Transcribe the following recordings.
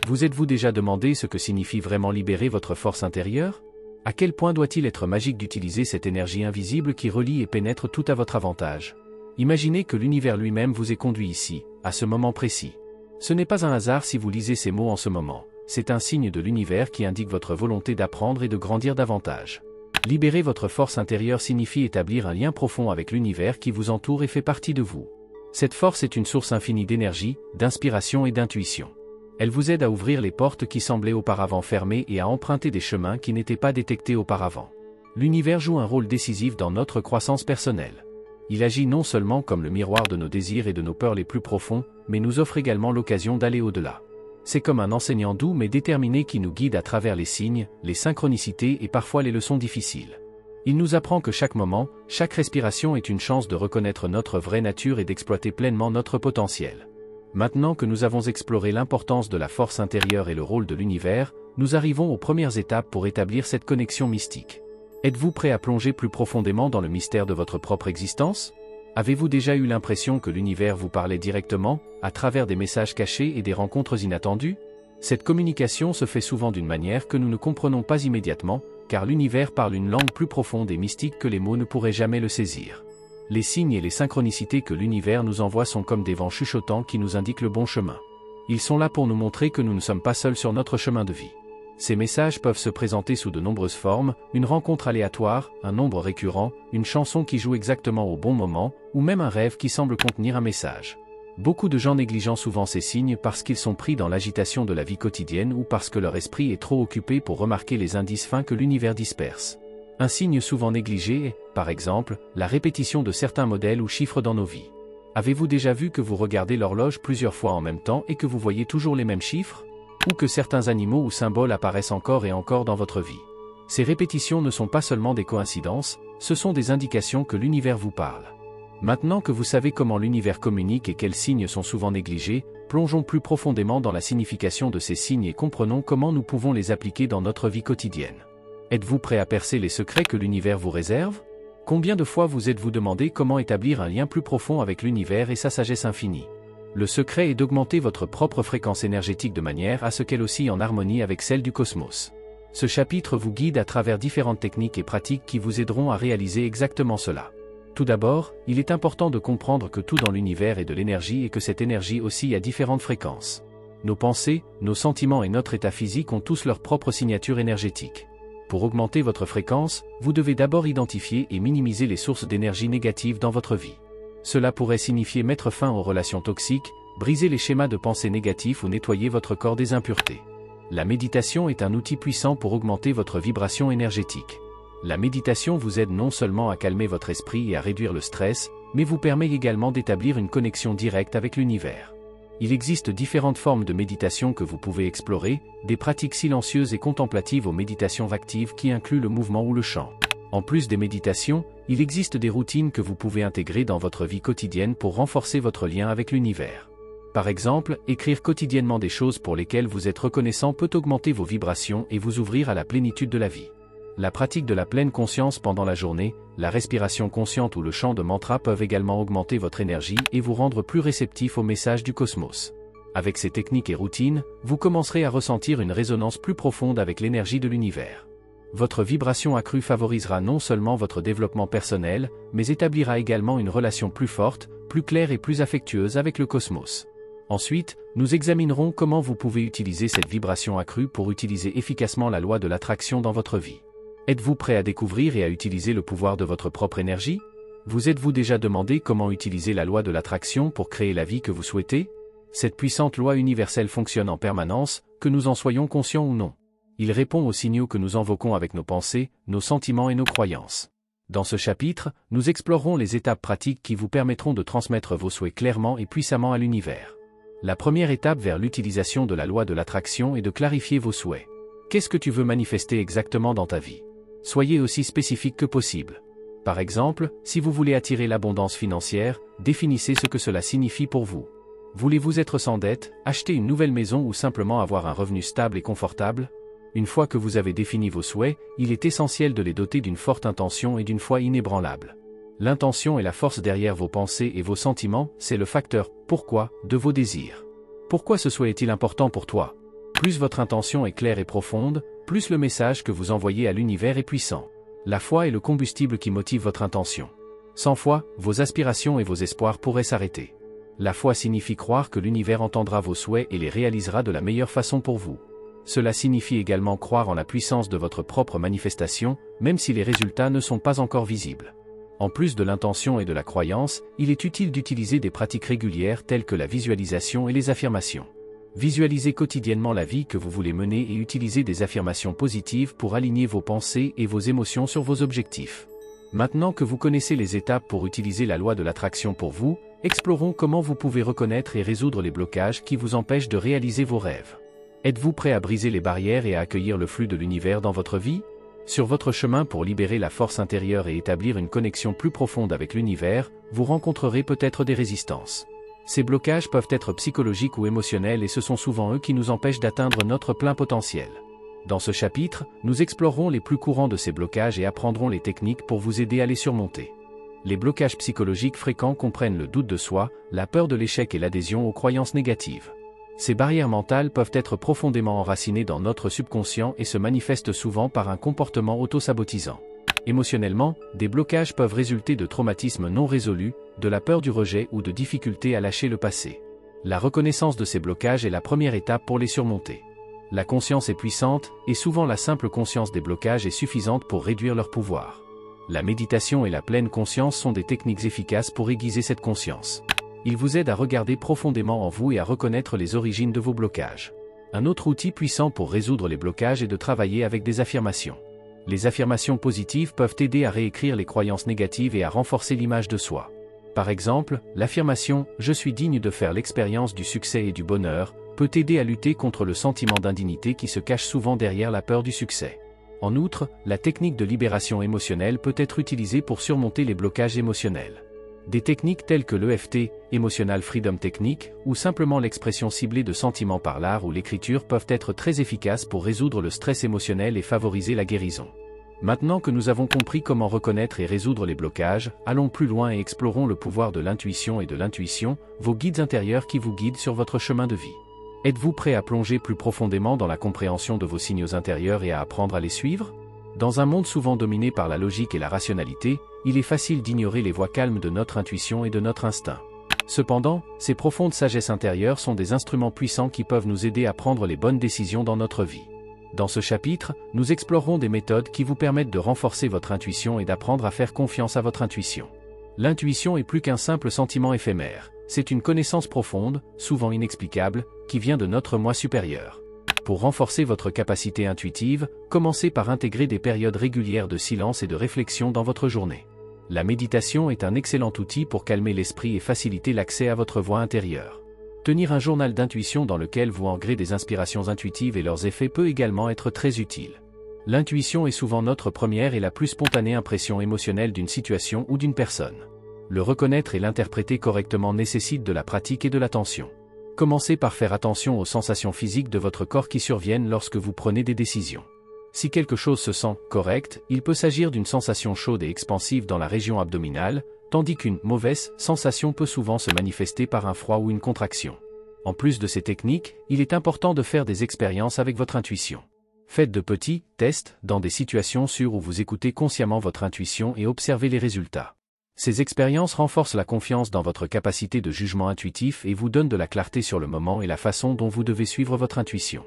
Vous êtes-vous déjà demandé ce que signifie vraiment libérer votre force intérieure? À quel point doit-il être magique d'utiliser cette énergie invisible qui relie et pénètre tout à votre avantage? Imaginez que l'univers lui-même vous ait conduit ici, à ce moment précis. Ce n'est pas un hasard si vous lisez ces mots en ce moment, c'est un signe de l'univers qui indique votre volonté d'apprendre et de grandir davantage. Libérer votre force intérieure signifie établir un lien profond avec l'univers qui vous entoure et fait partie de vous. Cette force est une source infinie d'énergie, d'inspiration et d'intuition. Elle vous aide à ouvrir les portes qui semblaient auparavant fermées et à emprunter des chemins qui n'étaient pas détectés auparavant. L'univers joue un rôle décisif dans notre croissance personnelle. Il agit non seulement comme le miroir de nos désirs et de nos peurs les plus profonds, mais nous offre également l'occasion d'aller au-delà. C'est comme un enseignant doux mais déterminé qui nous guide à travers les signes, les synchronicités et parfois les leçons difficiles. Il nous apprend que chaque moment, chaque respiration est une chance de reconnaître notre vraie nature et d'exploiter pleinement notre potentiel. Maintenant que nous avons exploré l'importance de la force intérieure et le rôle de l'univers, nous arrivons aux premières étapes pour établir cette connexion mystique. Êtes-vous prêt à plonger plus profondément dans le mystère de votre propre existence? Avez-vous déjà eu l'impression que l'univers vous parlait directement, à travers des messages cachés et des rencontres inattendues? Cette communication se fait souvent d'une manière que nous ne comprenons pas immédiatement, car l'univers parle une langue plus profonde et mystique que les mots ne pourraient jamais le saisir. Les signes et les synchronicités que l'univers nous envoie sont comme des vents chuchotants qui nous indiquent le bon chemin. Ils sont là pour nous montrer que nous ne sommes pas seuls sur notre chemin de vie. Ces messages peuvent se présenter sous de nombreuses formes, une rencontre aléatoire, un nombre récurrent, une chanson qui joue exactement au bon moment, ou même un rêve qui semble contenir un message. Beaucoup de gens négligent souvent ces signes parce qu'ils sont pris dans l'agitation de la vie quotidienne ou parce que leur esprit est trop occupé pour remarquer les indices fins que l'univers disperse. Un signe souvent négligé est, par exemple, la répétition de certains modèles ou chiffres dans nos vies. Avez-vous déjà vu que vous regardez l'horloge plusieurs fois en même temps et que vous voyez toujours les mêmes chiffres? Ou que certains animaux ou symboles apparaissent encore et encore dans votre vie? Ces répétitions ne sont pas seulement des coïncidences, ce sont des indications que l'univers vous parle. Maintenant que vous savez comment l'univers communique et quels signes sont souvent négligés, plongeons plus profondément dans la signification de ces signes et comprenons comment nous pouvons les appliquer dans notre vie quotidienne. Êtes-vous prêt à percer les secrets que l'univers vous réserve? Combien de fois vous êtes-vous demandé comment établir un lien plus profond avec l'univers et sa sagesse infinie? Le secret est d'augmenter votre propre fréquence énergétique de manière à ce qu'elle oscille en harmonie avec celle du cosmos. Ce chapitre vous guide à travers différentes techniques et pratiques qui vous aideront à réaliser exactement cela. Tout d'abord, il est important de comprendre que tout dans l'univers est de l'énergie et que cette énergie oscille à différentes fréquences. Nos pensées, nos sentiments et notre état physique ont tous leur propre signature énergétique. Pour augmenter votre fréquence, vous devez d'abord identifier et minimiser les sources d'énergie négatives dans votre vie. Cela pourrait signifier mettre fin aux relations toxiques, briser les schémas de pensée négatifs ou nettoyer votre corps des impuretés. La méditation est un outil puissant pour augmenter votre vibration énergétique. La méditation vous aide non seulement à calmer votre esprit et à réduire le stress, mais vous permet également d'établir une connexion directe avec l'univers. Il existe différentes formes de méditation que vous pouvez explorer, des pratiques silencieuses et contemplatives aux méditations actives qui incluent le mouvement ou le chant. En plus des méditations, il existe des routines que vous pouvez intégrer dans votre vie quotidienne pour renforcer votre lien avec l'univers. Par exemple, écrire quotidiennement des choses pour lesquelles vous êtes reconnaissant peut augmenter vos vibrations et vous ouvrir à la plénitude de la vie. La pratique de la pleine conscience pendant la journée, la respiration consciente ou le chant de mantras peuvent également augmenter votre énergie et vous rendre plus réceptif aux messages du cosmos. Avec ces techniques et routines, vous commencerez à ressentir une résonance plus profonde avec l'énergie de l'univers. Votre vibration accrue favorisera non seulement votre développement personnel, mais établira également une relation plus forte, plus claire et plus affectueuse avec le cosmos. Ensuite, nous examinerons comment vous pouvez utiliser cette vibration accrue pour utiliser efficacement la loi de l'attraction dans votre vie. Êtes-vous prêt à découvrir et à utiliser le pouvoir de votre propre énergie? Vous êtes-vous déjà demandé comment utiliser la loi de l'attraction pour créer la vie que vous souhaitez? Cette puissante loi universelle fonctionne en permanence, que nous en soyons conscients ou non. Il répond aux signaux que nous invoquons avec nos pensées, nos sentiments et nos croyances. Dans ce chapitre, nous explorerons les étapes pratiques qui vous permettront de transmettre vos souhaits clairement et puissamment à l'univers. La première étape vers l'utilisation de la loi de l'attraction est de clarifier vos souhaits. Qu'est-ce que tu veux manifester exactement dans ta vie? Soyez aussi spécifique que possible. Par exemple, si vous voulez attirer l'abondance financière, définissez ce que cela signifie pour vous. Voulez-vous être sans dette, acheter une nouvelle maison ou simplement avoir un revenu stable et confortable? Une fois que vous avez défini vos souhaits, il est essentiel de les doter d'une forte intention et d'une foi inébranlable. L'intention est la force derrière vos pensées et vos sentiments, c'est le facteur « pourquoi » de vos désirs. Pourquoi ce souhait est-il important pour toi? Plus votre intention est claire et profonde, plus le message que vous envoyez à l'univers est puissant. La foi est le combustible qui motive votre intention. Sans foi, vos aspirations et vos espoirs pourraient s'arrêter. La foi signifie croire que l'univers entendra vos souhaits et les réalisera de la meilleure façon pour vous. Cela signifie également croire en la puissance de votre propre manifestation, même si les résultats ne sont pas encore visibles. En plus de l'intention et de la croyance, il est utile d'utiliser des pratiques régulières telles que la visualisation et les affirmations. Visualisez quotidiennement la vie que vous voulez mener et utilisez des affirmations positives pour aligner vos pensées et vos émotions sur vos objectifs. Maintenant que vous connaissez les étapes pour utiliser la loi de l'attraction pour vous, explorons comment vous pouvez reconnaître et résoudre les blocages qui vous empêchent de réaliser vos rêves. Êtes-vous prêt à briser les barrières et à accueillir le flux de l'univers dans votre vie? Sur votre chemin pour libérer la force intérieure et établir une connexion plus profonde avec l'univers, vous rencontrerez peut-être des résistances. Ces blocages peuvent être psychologiques ou émotionnels et ce sont souvent eux qui nous empêchent d'atteindre notre plein potentiel. Dans ce chapitre, nous explorerons les plus courants de ces blocages et apprendrons les techniques pour vous aider à les surmonter. Les blocages psychologiques fréquents comprennent le doute de soi, la peur de l'échec et l'adhésion aux croyances négatives. Ces barrières mentales peuvent être profondément enracinées dans notre subconscient et se manifestent souvent par un comportement auto-sabotisant. Émotionnellement, des blocages peuvent résulter de traumatismes non résolus, de la peur du rejet ou de difficultés à lâcher le passé. La reconnaissance de ces blocages est la première étape pour les surmonter. La conscience est puissante, et souvent la simple conscience des blocages est suffisante pour réduire leur pouvoir. La méditation et la pleine conscience sont des techniques efficaces pour aiguiser cette conscience. Ils vous aident à regarder profondément en vous et à reconnaître les origines de vos blocages. Un autre outil puissant pour résoudre les blocages est de travailler avec des affirmations. Les affirmations positives peuvent aider à réécrire les croyances négatives et à renforcer l'image de soi. Par exemple, l'affirmation « Je suis digne de faire l'expérience du succès et du bonheur » peut aider à lutter contre le sentiment d'indignité qui se cache souvent derrière la peur du succès. En outre, la technique de libération émotionnelle peut être utilisée pour surmonter les blocages émotionnels. Des techniques telles que l'EFT, Emotional Freedom Technique, ou simplement l'expression ciblée de sentiments par l'art ou l'écriture peuvent être très efficaces pour résoudre le stress émotionnel et favoriser la guérison. Maintenant que nous avons compris comment reconnaître et résoudre les blocages, allons plus loin et explorons le pouvoir de l'intuition et de l'intuition, vos guides intérieurs qui vous guident sur votre chemin de vie. Êtes-vous prêt à plonger plus profondément dans la compréhension de vos signaux intérieurs et à apprendre à les suivre? Dans un monde souvent dominé par la logique et la rationalité, il est facile d'ignorer les voix calmes de notre intuition et de notre instinct. Cependant, ces profondes sagesses intérieures sont des instruments puissants qui peuvent nous aider à prendre les bonnes décisions dans notre vie. Dans ce chapitre, nous explorerons des méthodes qui vous permettent de renforcer votre intuition et d'apprendre à faire confiance à votre intuition. L'intuition est plus qu'un simple sentiment éphémère, c'est une connaissance profonde, souvent inexplicable, qui vient de notre moi supérieur. Pour renforcer votre capacité intuitive, commencez par intégrer des périodes régulières de silence et de réflexion dans votre journée. La méditation est un excellent outil pour calmer l'esprit et faciliter l'accès à votre voix intérieure. Tenir un journal d'intuition dans lequel vous engrez des inspirations intuitives et leurs effets peut également être très utile. L'intuition est souvent notre première et la plus spontanée impression émotionnelle d'une situation ou d'une personne. Le reconnaître et l'interpréter correctement nécessite de la pratique et de l'attention. Commencez par faire attention aux sensations physiques de votre corps qui surviennent lorsque vous prenez des décisions. Si quelque chose se sent correct, il peut s'agir d'une sensation chaude et expansive dans la région abdominale, tandis qu'une mauvaise sensation peut souvent se manifester par un froid ou une contraction. En plus de ces techniques, il est important de faire des expériences avec votre intuition. Faites de petits tests dans des situations sûres où vous écoutez consciemment votre intuition et observez les résultats. Ces expériences renforcent la confiance dans votre capacité de jugement intuitif et vous donnent de la clarté sur le moment et la façon dont vous devez suivre votre intuition.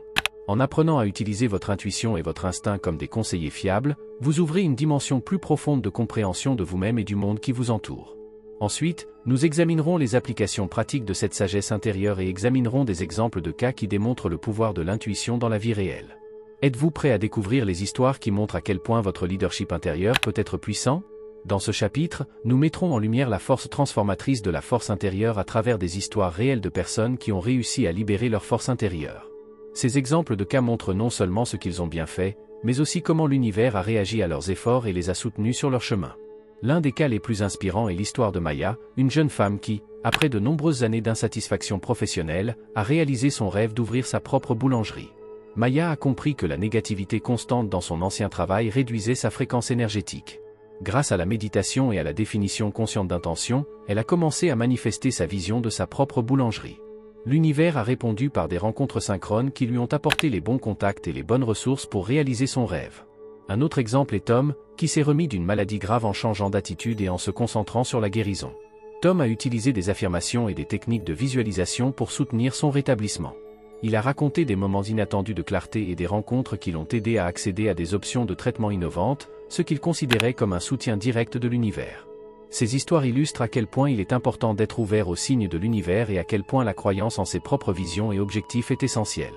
En apprenant à utiliser votre intuition et votre instinct comme des conseillers fiables, vous ouvrez une dimension plus profonde de compréhension de vous-même et du monde qui vous entoure. Ensuite, nous examinerons les applications pratiques de cette sagesse intérieure et examinerons des exemples de cas qui démontrent le pouvoir de l'intuition dans la vie réelle. Êtes-vous prêt à découvrir les histoires qui montrent à quel point votre leadership intérieur peut être puissant? Dans ce chapitre, nous mettrons en lumière la force transformatrice de la force intérieure à travers des histoires réelles de personnes qui ont réussi à libérer leur force intérieure. Ces exemples de cas montrent non seulement ce qu'ils ont bien fait, mais aussi comment l'univers a réagi à leurs efforts et les a soutenus sur leur chemin. L'un des cas les plus inspirants est l'histoire de Maya, une jeune femme qui, après de nombreuses années d'insatisfaction professionnelle, a réalisé son rêve d'ouvrir sa propre boulangerie. Maya a compris que la négativité constante dans son ancien travail réduisait sa fréquence énergétique. Grâce à la méditation et à la définition consciente d'intention, elle a commencé à manifester sa vision de sa propre boulangerie. l'univers a répondu par des rencontres synchrones qui lui ont apporté les bons contacts et les bonnes ressources pour réaliser son rêve. Un autre exemple est Tom, qui s'est remis d'une maladie grave en changeant d'attitude et en se concentrant sur la guérison. Tom a utilisé des affirmations et des techniques de visualisation pour soutenir son rétablissement. Il a raconté des moments inattendus de clarté et des rencontres qui l'ont aidé à accéder à des options de traitement innovantes, ce qu'il considérait comme un soutien direct de l'univers. Ces histoires illustrent à quel point il est important d'être ouvert aux signes de l'univers et à quel point la croyance en ses propres visions et objectifs est essentielle.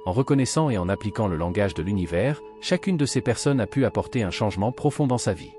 En reconnaissant et en appliquant le langage de l'univers, chacune de ces personnes a pu apporter un changement profond dans sa vie.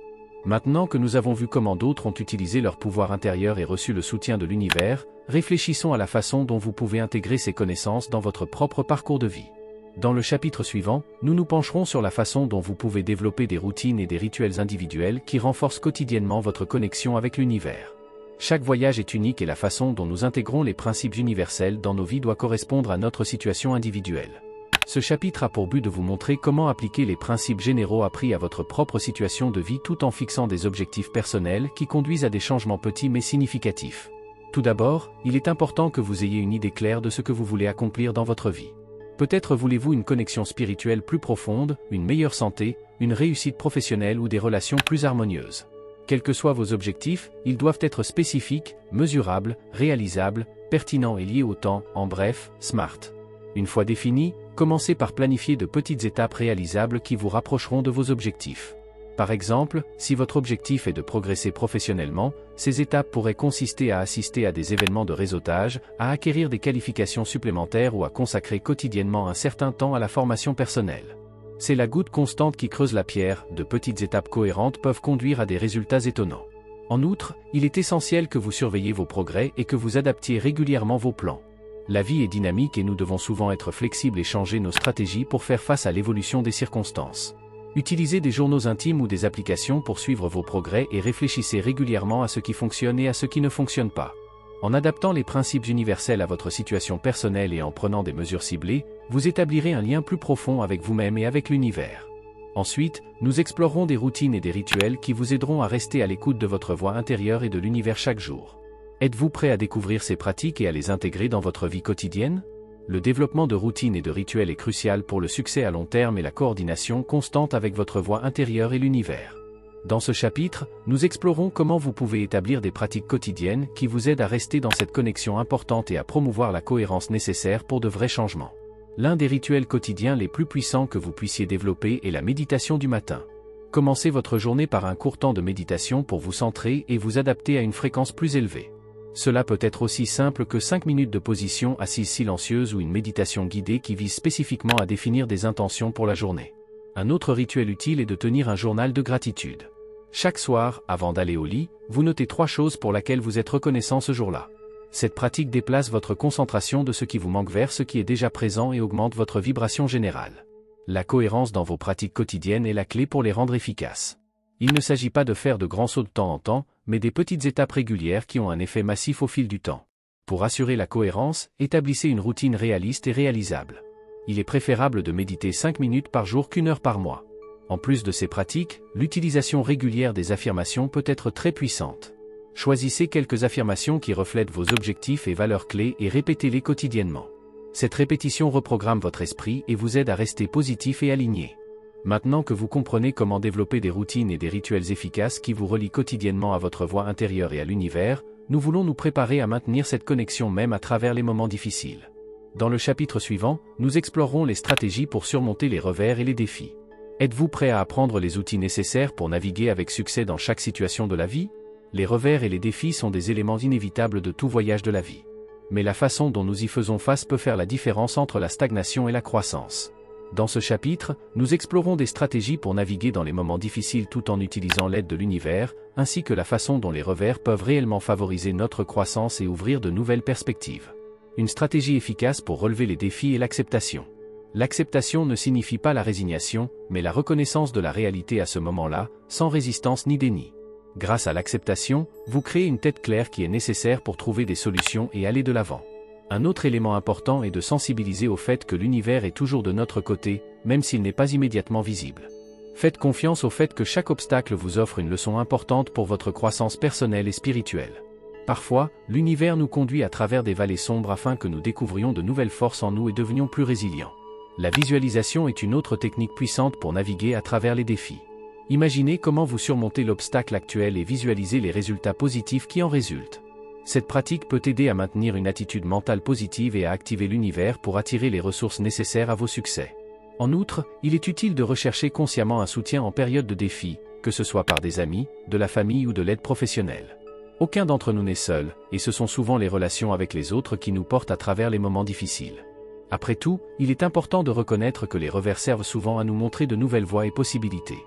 Maintenant que nous avons vu comment d'autres ont utilisé leur pouvoir intérieur et reçu le soutien de l'univers, réfléchissons à la façon dont vous pouvez intégrer ces connaissances dans votre propre parcours de vie. Dans le chapitre suivant, nous nous pencherons sur la façon dont vous pouvez développer des routines et des rituels individuels qui renforcent quotidiennement votre connexion avec l'univers. Chaque voyage est unique et la façon dont nous intégrons les principes universels dans nos vies doit correspondre à notre situation individuelle. Ce chapitre a pour but de vous montrer comment appliquer les principes généraux appris à votre propre situation de vie tout en fixant des objectifs personnels qui conduisent à des changements petits mais significatifs. Tout d'abord, il est important que vous ayez une idée claire de ce que vous voulez accomplir dans votre vie. Peut-être voulez-vous une connexion spirituelle plus profonde, une meilleure santé, une réussite professionnelle ou des relations plus harmonieuses. Quels que soient vos objectifs, ils doivent être spécifiques, mesurables, réalisables, pertinents et liés au temps, en bref, SMART. Une fois définis, commencez par planifier de petites étapes réalisables qui vous rapprocheront de vos objectifs. Par exemple, si votre objectif est de progresser professionnellement, ces étapes pourraient consister à assister à des événements de réseautage, à acquérir des qualifications supplémentaires ou à consacrer quotidiennement un certain temps à la formation personnelle. C'est la goutte constante qui creuse la pierre, de petites étapes cohérentes peuvent conduire à des résultats étonnants. En outre, il est essentiel que vous surveilliez vos progrès et que vous adaptiez régulièrement vos plans. La vie est dynamique et nous devons souvent être flexibles et changer nos stratégies pour faire face à l'évolution des circonstances. Utilisez des journaux intimes ou des applications pour suivre vos progrès et réfléchissez régulièrement à ce qui fonctionne et à ce qui ne fonctionne pas. En adaptant les principes universels à votre situation personnelle et en prenant des mesures ciblées, vous établirez un lien plus profond avec vous-même et avec l'univers. Ensuite, nous explorerons des routines et des rituels qui vous aideront à rester à l'écoute de votre voix intérieure et de l'univers chaque jour. Êtes-vous prêt à découvrir ces pratiques et à les intégrer dans votre vie quotidienne ? Le développement de routines et de rituels est crucial pour le succès à long terme et la coordination constante avec votre voix intérieure et l'univers. Dans ce chapitre, nous explorons comment vous pouvez établir des pratiques quotidiennes qui vous aident à rester dans cette connexion importante et à promouvoir la cohérence nécessaire pour de vrais changements. L'un des rituels quotidiens les plus puissants que vous puissiez développer est la méditation du matin. Commencez votre journée par un court temps de méditation pour vous centrer et vous adapter à une fréquence plus élevée. Cela peut être aussi simple que 5 minutes de position assise silencieuse ou une méditation guidée qui vise spécifiquement à définir des intentions pour la journée. Un autre rituel utile est de tenir un journal de gratitude. Chaque soir, avant d'aller au lit, vous notez 3 choses pour lesquelles vous êtes reconnaissant ce jour-là. Cette pratique déplace votre concentration de ce qui vous manque vers ce qui est déjà présent et augmente votre vibration générale. La cohérence dans vos pratiques quotidiennes est la clé pour les rendre efficaces. Il ne s'agit pas de faire de grands sauts de temps en temps, mais des petites étapes régulières qui ont un effet massif au fil du temps. Pour assurer la cohérence, établissez une routine réaliste et réalisable. Il est préférable de méditer 5 minutes par jour qu'1 heure par mois. En plus de ces pratiques, l'utilisation régulière des affirmations peut être très puissante. Choisissez quelques affirmations qui reflètent vos objectifs et valeurs clés et répétez-les quotidiennement. Cette répétition reprogramme votre esprit et vous aide à rester positif et aligné. Maintenant que vous comprenez comment développer des routines et des rituels efficaces qui vous relient quotidiennement à votre voix intérieure et à l'univers, nous voulons nous préparer à maintenir cette connexion même à travers les moments difficiles. Dans le chapitre suivant, nous explorerons les stratégies pour surmonter les revers et les défis. Êtes-vous prêt à apprendre les outils nécessaires pour naviguer avec succès dans chaque situation de la vie ? Les revers et les défis sont des éléments inévitables de tout voyage de la vie. Mais la façon dont nous y faisons face peut faire la différence entre la stagnation et la croissance. Dans ce chapitre, nous explorons des stratégies pour naviguer dans les moments difficiles tout en utilisant l'aide de l'univers, ainsi que la façon dont les revers peuvent réellement favoriser notre croissance et ouvrir de nouvelles perspectives. Une stratégie efficace pour relever les défis est l'acceptation. L'acceptation ne signifie pas la résignation, mais la reconnaissance de la réalité à ce moment-là, sans résistance ni déni. Grâce à l'acceptation, vous créez une tête claire qui est nécessaire pour trouver des solutions et aller de l'avant. Un autre élément important est de sensibiliser au fait que l'univers est toujours de notre côté, même s'il n'est pas immédiatement visible. Faites confiance au fait que chaque obstacle vous offre une leçon importante pour votre croissance personnelle et spirituelle. Parfois, l'univers nous conduit à travers des vallées sombres afin que nous découvrions de nouvelles forces en nous et devenions plus résilients. La visualisation est une autre technique puissante pour naviguer à travers les défis. Imaginez comment vous surmontez l'obstacle actuel et visualisez les résultats positifs qui en résultent. Cette pratique peut aider à maintenir une attitude mentale positive et à activer l'univers pour attirer les ressources nécessaires à vos succès. En outre, il est utile de rechercher consciemment un soutien en période de défi, que ce soit par des amis, de la famille ou de l'aide professionnelle. Aucun d'entre nous n'est seul, et ce sont souvent les relations avec les autres qui nous portent à travers les moments difficiles. Après tout, il est important de reconnaître que les revers servent souvent à nous montrer de nouvelles voies et possibilités.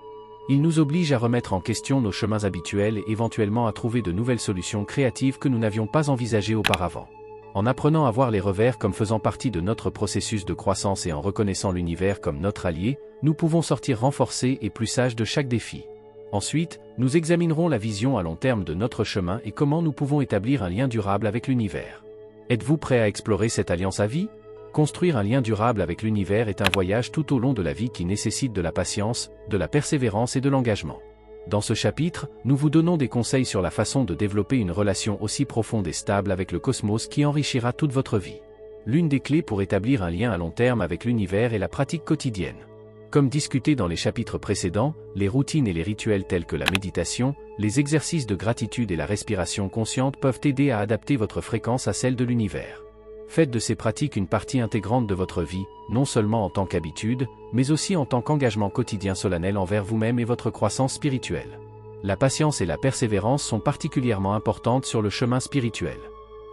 Ils nous obligent à remettre en question nos chemins habituels et éventuellement à trouver de nouvelles solutions créatives que nous n'avions pas envisagées auparavant. En apprenant à voir les revers comme faisant partie de notre processus de croissance et en reconnaissant l'univers comme notre allié, nous pouvons sortir renforcés et plus sages de chaque défi. Ensuite, nous examinerons la vision à long terme de notre chemin et comment nous pouvons établir un lien durable avec l'univers. Êtes-vous prêt à explorer cette alliance à vie ? Construire un lien durable avec l'univers est un voyage tout au long de la vie qui nécessite de la patience, de la persévérance et de l'engagement. Dans ce chapitre, nous vous donnons des conseils sur la façon de développer une relation aussi profonde et stable avec le cosmos qui enrichira toute votre vie. L'une des clés pour établir un lien à long terme avec l'univers est la pratique quotidienne. Comme discuté dans les chapitres précédents, les routines et les rituels tels que la méditation, les exercices de gratitude et la respiration consciente peuvent aider à adapter votre fréquence à celle de l'univers. Faites de ces pratiques une partie intégrante de votre vie, non seulement en tant qu'habitude, mais aussi en tant qu'engagement quotidien solennel envers vous-même et votre croissance spirituelle. La patience et la persévérance sont particulièrement importantes sur le chemin spirituel.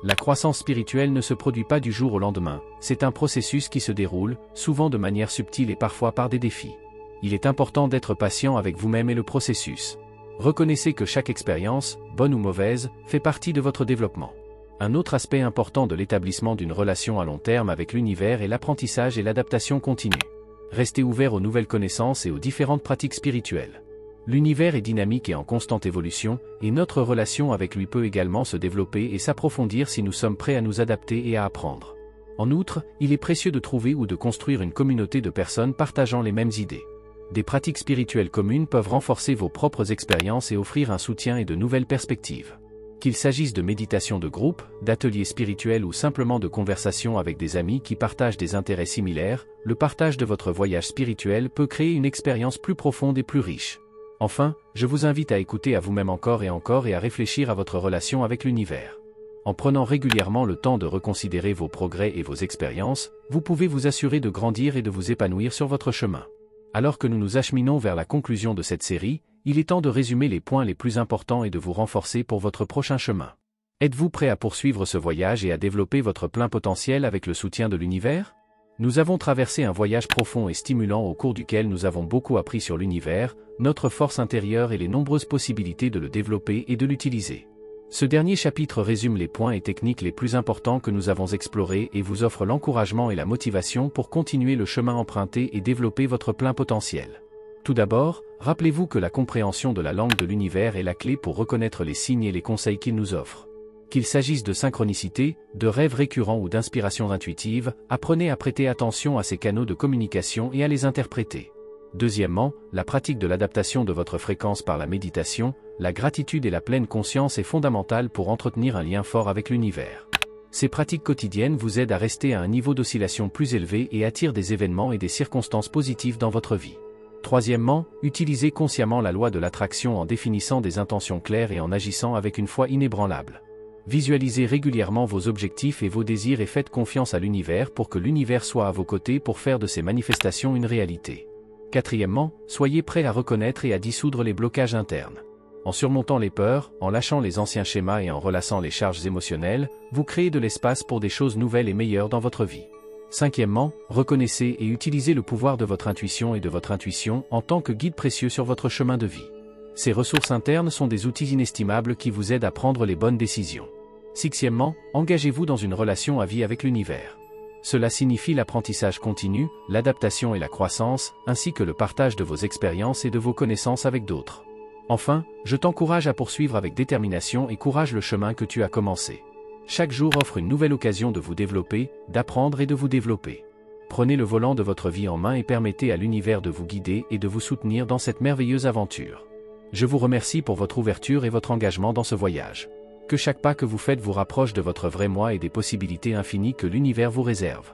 La croissance spirituelle ne se produit pas du jour au lendemain, c'est un processus qui se déroule, souvent de manière subtile et parfois par des défis. Il est important d'être patient avec vous-même et le processus. Reconnaissez que chaque expérience, bonne ou mauvaise, fait partie de votre développement. Un autre aspect important de l'établissement d'une relation à long terme avec l'univers est l'apprentissage et l'adaptation continue. Restez ouvert aux nouvelles connaissances et aux différentes pratiques spirituelles. L'univers est dynamique et en constante évolution, et notre relation avec lui peut également se développer et s'approfondir si nous sommes prêts à nous adapter et à apprendre. En outre, il est précieux de trouver ou de construire une communauté de personnes partageant les mêmes idées. Des pratiques spirituelles communes peuvent renforcer vos propres expériences et offrir un soutien et de nouvelles perspectives. Qu'il s'agisse de méditation de groupe, d'ateliers spirituels ou simplement de conversations avec des amis qui partagent des intérêts similaires, le partage de votre voyage spirituel peut créer une expérience plus profonde et plus riche. Enfin, je vous invite à écouter à vous-même encore et à réfléchir à votre relation avec l'univers. En prenant régulièrement le temps de reconsidérer vos progrès et vos expériences, vous pouvez vous assurer de grandir et de vous épanouir sur votre chemin. Alors que nous nous acheminons vers la conclusion de cette série, il est temps de résumer les points les plus importants et de vous renforcer pour votre prochain chemin. Êtes-vous prêt à poursuivre ce voyage et à développer votre plein potentiel avec le soutien de l'univers ? Nous avons traversé un voyage profond et stimulant au cours duquel nous avons beaucoup appris sur l'univers, notre force intérieure et les nombreuses possibilités de le développer et de l'utiliser. Ce dernier chapitre résume les points et techniques les plus importants que nous avons explorés et vous offre l'encouragement et la motivation pour continuer le chemin emprunté et développer votre plein potentiel. Tout d'abord, rappelez-vous que la compréhension de la langue de l'univers est la clé pour reconnaître les signes et les conseils qu'il nous offre. Qu'il s'agisse de synchronicité, de rêves récurrents ou d'inspirations intuitives, apprenez à prêter attention à ces canaux de communication et à les interpréter. Deuxièmement, la pratique de l'adaptation de votre fréquence par la méditation, la gratitude et la pleine conscience est fondamentale pour entretenir un lien fort avec l'univers. Ces pratiques quotidiennes vous aident à rester à un niveau d'oscillation plus élevé et attirent des événements et des circonstances positives dans votre vie. Troisièmement, utilisez consciemment la loi de l'attraction en définissant des intentions claires et en agissant avec une foi inébranlable. Visualisez régulièrement vos objectifs et vos désirs et faites confiance à l'univers pour que l'univers soit à vos côtés pour faire de ces manifestations une réalité. Quatrièmement, soyez prêts à reconnaître et à dissoudre les blocages internes. En surmontant les peurs, en lâchant les anciens schémas et en relâchant les charges émotionnelles, vous créez de l'espace pour des choses nouvelles et meilleures dans votre vie. Cinquièmement, reconnaissez et utilisez le pouvoir de votre intuition et de votre intuition en tant que guide précieux sur votre chemin de vie. Ces ressources internes sont des outils inestimables qui vous aident à prendre les bonnes décisions. Sixièmement, engagez-vous dans une relation à vie avec l'univers. Cela signifie l'apprentissage continu, l'adaptation et la croissance, ainsi que le partage de vos expériences et de vos connaissances avec d'autres. Enfin, je t'encourage à poursuivre avec détermination et courage le chemin que tu as commencé. Chaque jour offre une nouvelle occasion de vous développer, d'apprendre et de vous développer. Prenez le volant de votre vie en main et permettez à l'univers de vous guider et de vous soutenir dans cette merveilleuse aventure. Je vous remercie pour votre ouverture et votre engagement dans ce voyage. Que chaque pas que vous faites vous rapproche de votre vrai moi et des possibilités infinies que l'univers vous réserve.